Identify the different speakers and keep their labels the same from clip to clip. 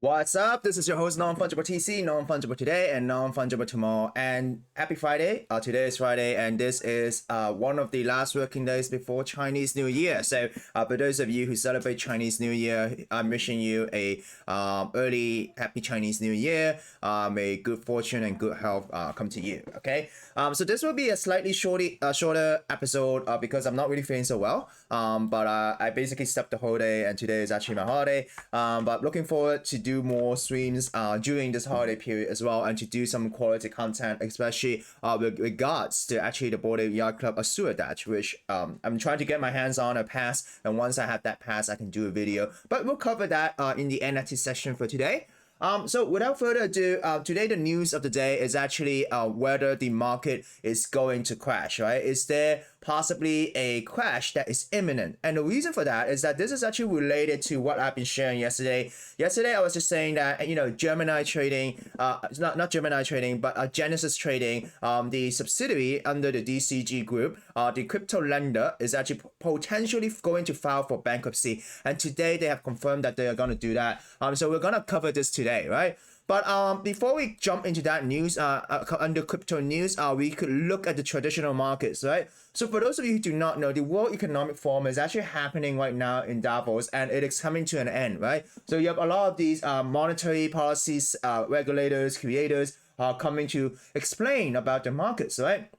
Speaker 1: What's up? This is your host Non-Fungible TC, Non-Fungible today and Non-Fungible tomorrow. And happy Friday. Today is Friday and this is one of the last working days before Chinese New Year. So for those of you who celebrate Chinese New Year, I'm wishing you a early happy Chinese New Year. May good fortune and good health come to you. Okay. So this will be a slightly shorter episode because I'm not really feeling so well. But I basically slept the whole day and today is actually my holiday. But looking forward to do more streams during this holiday period as well and to do some quality content, especially with regards to actually the Board Yacht Club Azure Dash, which I'm trying to get my hands on a pass, and once I have that pass I can do a video, but we'll cover that in the NFT session for today. So without further ado, today the news of the day is actually whether the market is going to crash, right? Is there possibly a crash that is imminent? And the reason for that is that this is actually related to what I've been sharing yesterday. Yesterday I was just saying that, Gemini Trading, not Gemini Trading, but Genesis Trading, the subsidiary under the DCG group, the crypto lender is actually potentially going to file for bankruptcy. And today they have confirmed that they are going to do that. So we're going to cover this today, right? But before we jump into that news, under crypto news, we could look at the traditional markets, right? So for those of you who do not know, the World Economic Forum is actually happening right now in Davos, and it is coming to an end, right? So you have a lot of these monetary policies, regulators, creators coming to explain about the markets, right?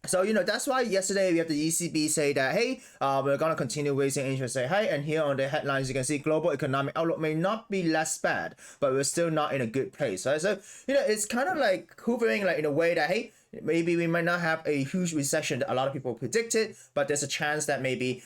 Speaker 1: So, that's why yesterday we have the ECB say that, hey, we're going to continue raising interest rate high. And here on the headlines, you can see global economic outlook may not be less bad, but we're still not in a good place, right? So, it's kind of like hovering like in a way that, hey, maybe we might not have a huge recession that a lot of people predicted, but there's a chance that maybe,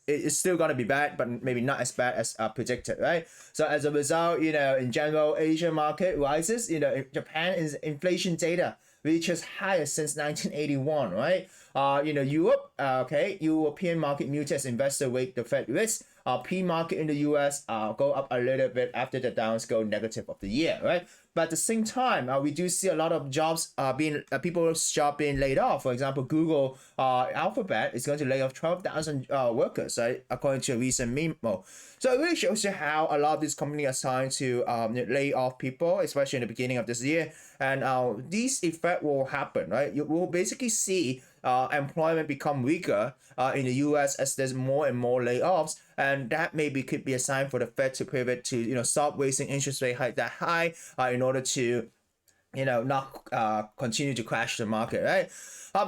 Speaker 1: it's still going to be bad, but maybe not as bad as predicted, right? So as a result, in general, Asian market rises, Japan is inflation data reaches highest since 1981, right? Europe, European market muted as investor weight the Fed risk. P market in the US go up a little bit after the downs go negative of the year, right? But at the same time, we do see a lot of jobs people's job being laid off. For example, Google, Alphabet is going to lay off 12,000 workers, right? According to a recent memo. So it really shows you how a lot of these companies are starting to lay off people, especially in the beginning of this year. And these effect will happen, right? You will basically see employment become weaker in the US as there's more and more layoffs, and that maybe could be a sign for the Fed to pivot to stop raising interest rate hike that high in order to not continue to crash the market, right?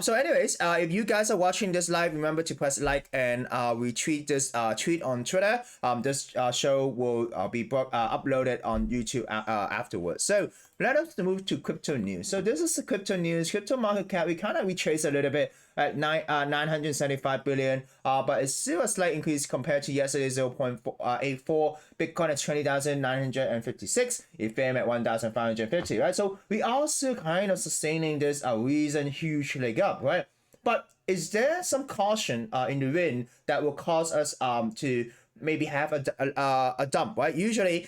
Speaker 1: So anyways, if you guys are watching this live, remember to press like and retweet this tweet on Twitter. This show will be uploaded on YouTube afterwards. So let us move to crypto news. So this is the crypto news. Crypto market cap, we kind of retrace a little bit at 975 billion, but it's still a slight increase compared to yesterday, 0.84. Bitcoin at 20,956, Ethereum at 1,550, right? So we are still kind of sustaining this recent huge leg up, right? But is there some caution in the wind that will cause us to maybe have a dump, right? Usually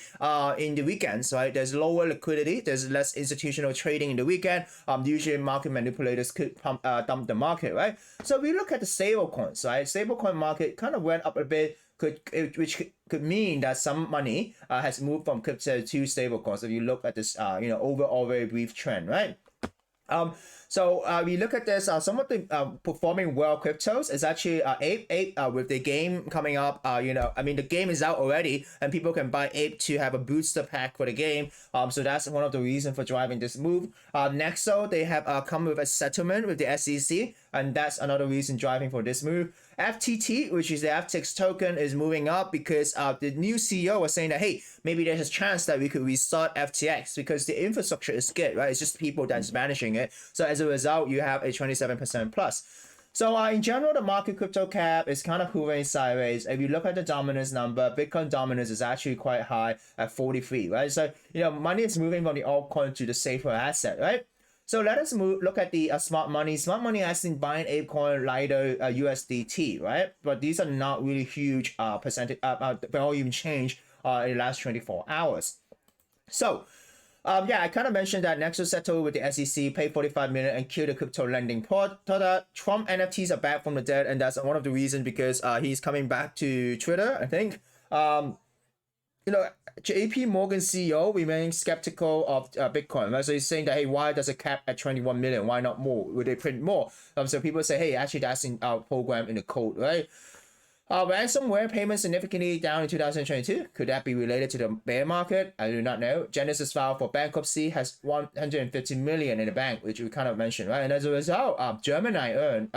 Speaker 1: in the weekends, right, there's lower liquidity, there's less institutional trading in the weekend. Usually market manipulators could dump the market, right? So we look at the stable coins, right? Stablecoin market kind of went up a bit, which could mean that some money has moved from crypto to stablecoins. If you look at this, overall very brief trend, right? So we look at this. Some of the performing well cryptos is actually Ape with the game coming up. The game is out already, and people can buy Ape to have a booster pack for the game. So that's one of the reasons for driving this move. Nexo, they have come with a settlement with the SEC, and that's another reason driving for this move. FTT, which is the FTX token, is moving up because the new CEO was saying that, hey, maybe there's a chance that we could restart FTX because the infrastructure is good, right? It's just people that's managing it. So as a result, you have a 27% plus. So in general, the market crypto cap is kind of hovering sideways. If you look at the dominance number, Bitcoin dominance is actually quite high at 43, right? So, money is moving from the altcoin to the safer asset, right? So let us look at the smart money. Smart money has been buying ApeCoin, Lido, USDT, right? But these are not really huge percentage volume change in the last 24 hours. So I kind of mentioned that Nexus settled with the SEC, paid 45 million and killed the crypto lending product. Trump NFTs are back from the dead, and that's one of the reasons because he's coming back to Twitter, I think. JP Morgan CEO remains skeptical of Bitcoin, right? So he's saying that, hey, why does it cap at 21 million? Why not more? Would they print more? So people say, hey, actually that's in our program in the code, right? Ransomware payments significantly down in 2022. Could that be related to the bear market? I do not know. Genesis filed for bankruptcy, has 150 million in the bank, which we kind of mentioned, right? And as a result, Gemini, the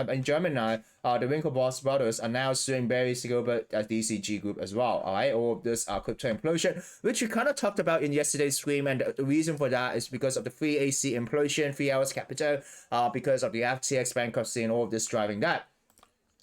Speaker 1: Winklevoss brothers are now suing Barry Gilbert at DCG Group as well. All right, or this crypto implosion, which we kind of talked about in yesterday's stream, and the reason for that is because of the 3AC implosion, 3 hours capital, because of the FTX bankruptcy and all of this driving that.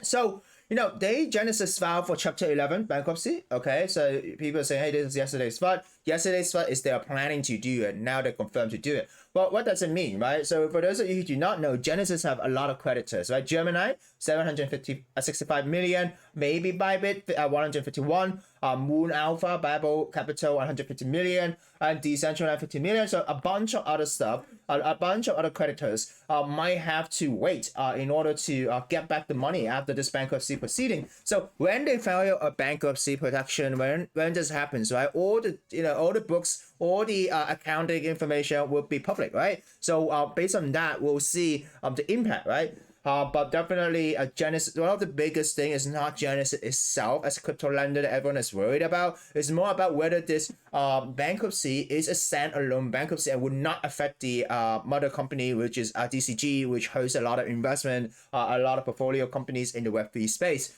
Speaker 1: So Genesis filed for Chapter 11 bankruptcy. Okay, so people are saying, hey, this is yesterday's FUD. Yesterday's FUD is they are planning to do it. Now they're confirmed to do it. Well, what does it mean, right? So for those of you who do not know, Genesis have a lot of creditors, right? Gemini, 65 million. Maybe Bybit, 151. Moon Alpha, Babel Capital, 150 million. And Decentraland, 50 million. So a bunch of other stuff, a bunch of other creditors might have to wait in order to get back the money after this bankruptcy proceeding. So when they file a bankruptcy protection, when this happens, right, all the books, all the accounting information will be public, right? So based on that, we'll see the impact, right? But definitely Genesis, one of the biggest thing is not Genesis itself as a crypto lender that everyone is worried about. It's more about whether this bankruptcy is a standalone bankruptcy and would not affect the mother company, which is DCG, which hosts a lot of investment, a lot of portfolio companies in the Web3 space.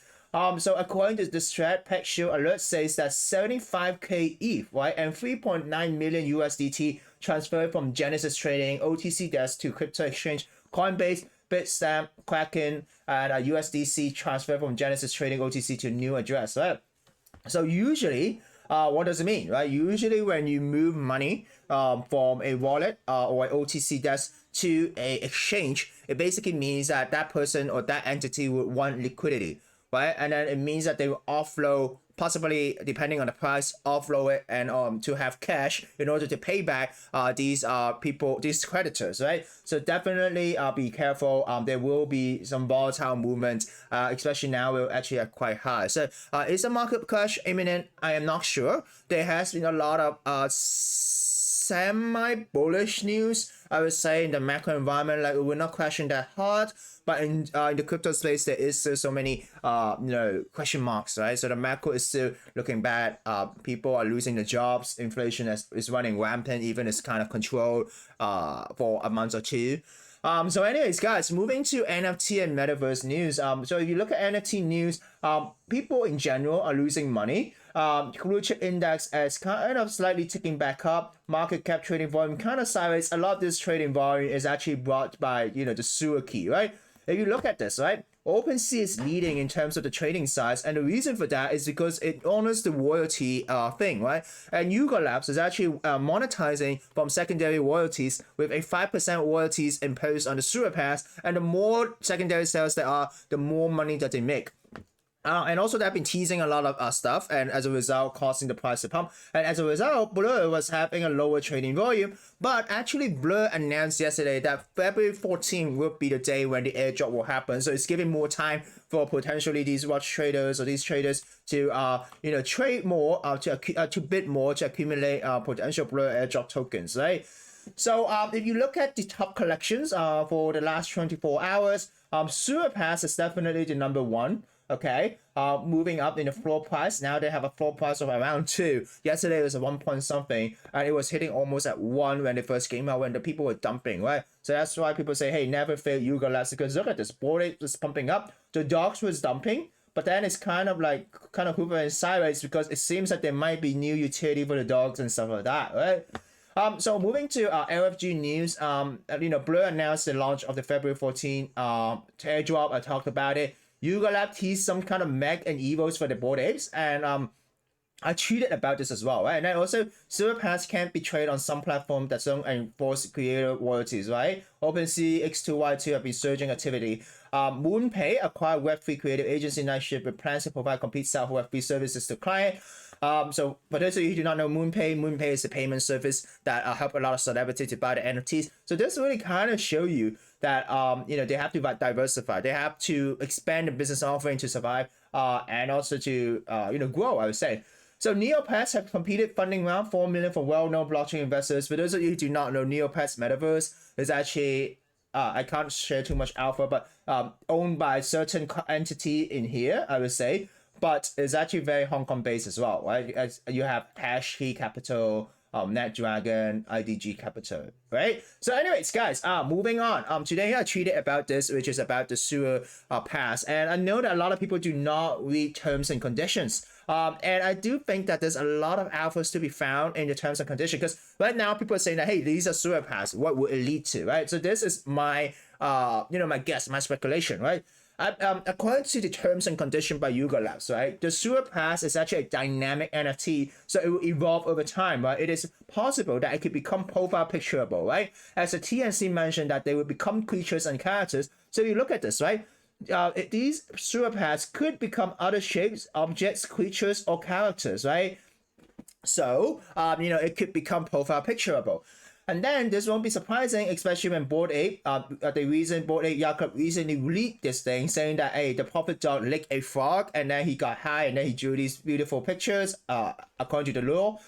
Speaker 1: So according to this thread, PetShield Alert says that 75k ETH, right, and 3.9 million USDT transferred from Genesis Trading OTC desk to crypto exchange Coinbase, Bitstamp, Kraken, and USDC transfer from Genesis Trading OTC to new address, right? So usually, what does it mean, right? Usually when you move money from a wallet or an OTC desk to a exchange, it basically means that that person or that entity would want liquidity, right? And then it means that they will offload, possibly depending on the price, offload it and to have cash in order to pay back these creditors, right? So definitely be careful. There will be some volatile movement, especially now we're actually at quite high. So is the market crash imminent? I am not sure. There has been a lot of semi-bullish news, I would say, in the macro environment. Like, we're not crashing that hard, but in the crypto space, there is still so many question marks, right? So the macro is still looking bad. People are losing their jobs. Inflation is running rampant, even it's kind of controlled for a month or two. So anyways, guys, moving to NFT and metaverse news. So if you look at NFT news, people in general are losing money. Blue chip index is kind of slightly ticking back up. Market cap trading volume kind of sideways. A lot of this trading volume is actually brought by the sewer key, right? If you look at this, right, OpenSea is leading in terms of the trading size, and the reason for that is because it honors the royalty thing, right? And Yuga Labs is actually monetizing from secondary royalties with a 5% royalties imposed on the sewer pass, and the more secondary sales there are, the more money that they make. And also they've been teasing a lot of stuff, and as a result causing the price to pump. And as a result, Blur was having a lower trading volume, but actually Blur announced yesterday that February 14 will be the day when the airdrop will happen. So it's giving more time for potentially these watch traders or these traders to trade more, to bid more, to accumulate potential Blur airdrop tokens, right? So if you look at the top collections for the last 24 hours, Sewer Pass is definitely the number one. Okay, moving up in the floor price. Now they have a floor price of around 2. Yesterday it was a 1 point something, and it was hitting almost at 1 when they first came out, when the people were dumping, right? So that's why people say, hey, never fail Yuga Labs, because look at this, board rate was pumping up, the dogs was dumping, but then it's kind of hovering sideways because it seems like there might be new utility for the dogs and stuff like that, right? So moving to LFG news, Blur announced the launch of the February 14 airdrop. I talked about it. Yuga Lab teased some kind of Meg and Evos for the Bored Apes, and I tweeted about this as well, right? And then also, Sewer Pass can't be traded on some platform that don't enforce creator royalties, right? OpenSea, X2Y2 have been surging activity. MoonPay acquired Web3 creative agency Nightship with plans to provide complete self Web3 services to client. So for those of you who do not know MoonPay is a payment service that help a lot of celebrities to buy the NFTs. So this really kind of show you that they have to diversify. They have to expand the business offering to survive and also to grow, I would say. So Neopets have completed funding round 4 million from well-known blockchain investors. For those of you who do not know, Neopets Metaverse is actually I can't share too much alpha, but owned by a certain entity in here, I would say. But it's actually very Hong Kong based as well, right? As you have Hash, He Capital, NetDragon, IDG Capital, right? So anyways, guys, moving on. Today I tweeted about this, which is about the sewer pass. And I know that a lot of people do not read terms and conditions. And I do think that there's a lot of alphas to be found in the terms and conditions, because right now people are saying that, hey, these are sewer pass. What would it lead to, right? So this is my, my guess, my speculation, right? According to the terms and condition by Yuga Labs, right, the sewer pass is actually a dynamic NFT, so it will evolve over time, right? It is possible that it could become profile picturable, right? As the TNC mentioned, that they will become creatures and characters. So you look at this, right? These sewer pass could become other shapes, objects, creatures, or characters, right? So, it could become profile picturable. And then this won't be surprising, especially when Bored Ape, Bored Ape Yacht Club recently leaked this thing, saying that, hey, the Prophet Dog licked a frog, and then he got high, and then he drew these beautiful pictures, according to the lore.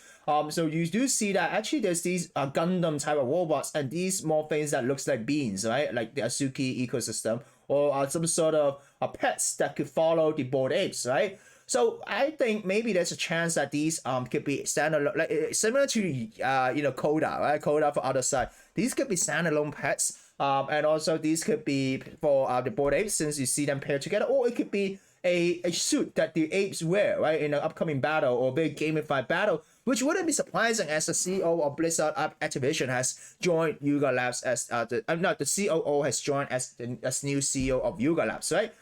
Speaker 1: So you do see that actually there's these Gundam type of robots, and these more things that looks like beans, right? Like the Asuki ecosystem, or some sort of pets that could follow the Bored Apes, right? So I think maybe there's a chance that these could be standalone, like similar to Coda, right? Coda for other side. These could be standalone pets, and also these could be for the Bored Apes, since you see them paired together, or it could be a suit that the apes wear, right, in an upcoming battle or very gamified battle, which wouldn't be surprising, as the CEO of Blizzard Activision has joined Yuga Labs as the COO has joined as new CEO of Yuga Labs, right?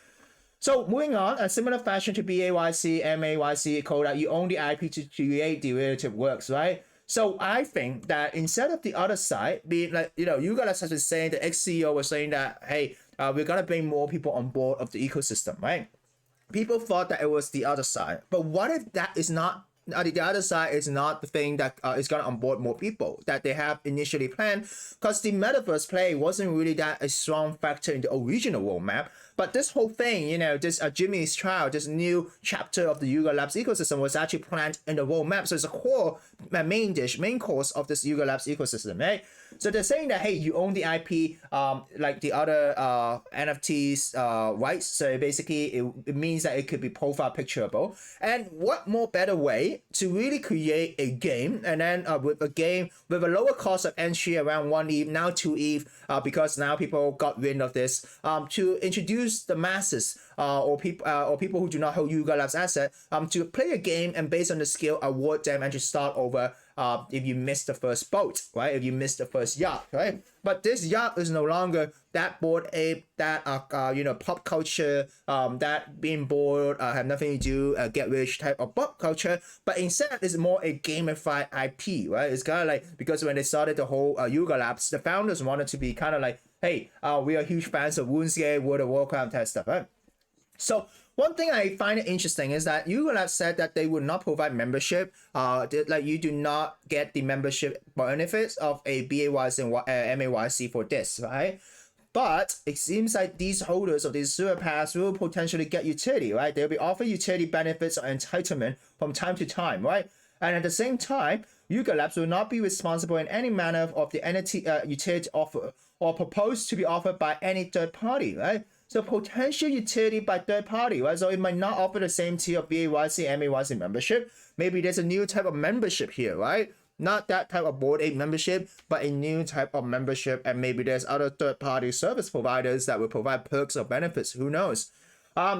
Speaker 1: So moving on, a similar fashion to BAYC, MAYC, Coda, you own the IP to create derivative works, right? So I think that instead of the other side, being like, Yuga Labs has been saying, the ex-CEO was saying that, hey, we're going to bring more people on board of the ecosystem, right? People thought that it was the other side. But what if that is not, the other side is not the thing that is going to onboard more people that they have initially planned? Because the metaverse play wasn't really that a strong factor in the original roadmap. But this whole thing, this Jimmy's trial, this new chapter of the Yuga Labs ecosystem was actually planned in the roadmap. So it's a core, main course of this Yuga Labs ecosystem, right? So they're saying that, hey, you own the IP, like the other NFTs rights. So basically, it means that it could be profile picturable. And what more better way to really create a game, and then with a lower cost of entry, around 1 ETH, now 2 ETH, because now people got wind of this, to introduce the masses or people who do not hold Yuga Labs asset to play a game, and based on the skill, award them and to start over if you miss the first boat, right? If you miss the first yacht, right? But this yacht is no longer that Bored Ape, that pop culture, that being bored, have nothing to do, get rich type of pop culture, but instead it's more a gamified IP, right? It's kind of like, because when they started the whole Yuga Labs, the founders wanted to be kind of like, hey, we are huge fans of RuneScape, World of Warcraft type stuff, right? So one thing I find it interesting is that Yuga Labs said that they would not provide membership. Like you do not get the membership benefits of a BAYC and MAYC for this, right? But it seems like these holders of these sewer pass will potentially get utility, right? They'll be offered utility benefits or entitlement from time to time, right? And at the same time, Yuga Labs will not be responsible in any manner of the utility offer or proposed to be offered by any third party, right? So potential utility by third party, right? So it might not offer the same tier of BAYC, MAYC membership. Maybe there's a new type of membership here, right? Not that type of Bored Ape membership, but a new type of membership, and maybe there's other third-party service providers that will provide perks or benefits. Who knows?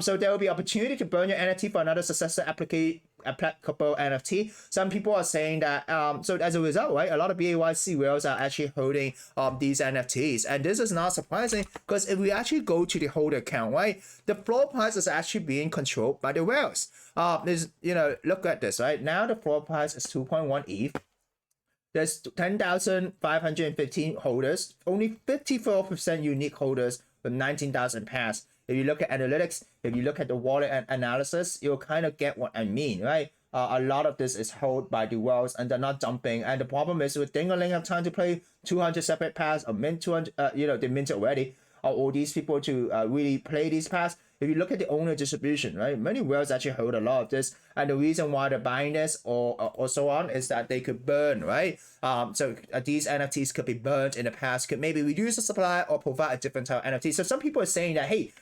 Speaker 1: So there will be opportunity to burn your NFT for another successor applicable NFT. Some people are saying that so as a result, right, a lot of BAYC whales are actually holding these NFTs, and this is not surprising because if we actually go to the holder account, right, the floor price is actually being controlled by the whales. Look at this, right? Now the floor price is 2.1 ETH. There's 10,515 holders, only 54% unique holders with 19,000 pairs. If you look at analytics, if you look at the wallet analysis, you'll kind of get what I mean, right? A lot of this is held by the whales and they're not dumping. And the problem is with Dingaling have time to play 200 separate pairs or mint 200, they mint already. Or all these people to really play these pairs. if you look at the owner distribution, right, many whales actually hold a lot of this, and the reason why they're buying this or so on is that they could burn, right? So these NFTs could be burned in the past, could maybe reduce the supply or provide a different type of NFT. So some people are saying that, hey,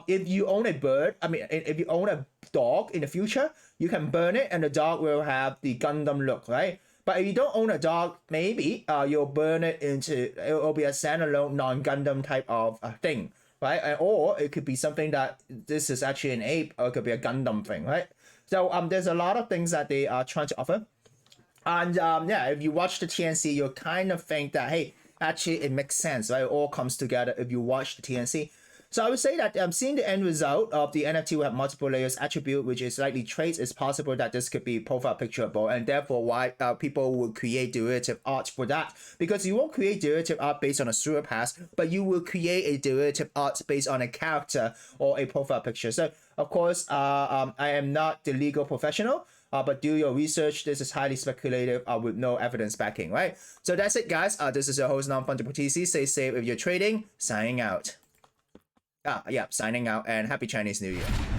Speaker 1: if you own a bird, if you own a dog in the future, you can burn it and the dog will have the Gundam look, right? But if you don't own a dog, maybe you'll burn it into, it will be a standalone non-Gundam type of thing, right? Or it could be something that this is actually an ape, or it could be a Gundam thing, right? So there's a lot of things that they are trying to offer. And yeah, if you watch the TNC, you'll kind of think that, hey, actually it makes sense, right? It all comes together if you watch the TNC. So I would say that seeing the end result of the NFT will have multiple layers attribute, which is likely traits, it's possible that this could be profile picturable, and therefore why people will create derivative art for that. Because you won't create derivative art based on a sewer pass, but you will create a derivative art based on a character or a profile picture. So of course, I am not the legal professional, but do your research. This is highly speculative with no evidence backing, right? So that's it, guys. This is your host, Non-Fungible TC. Stay safe if you're trading. Signing out. Yeah, signing out, and happy Chinese New Year.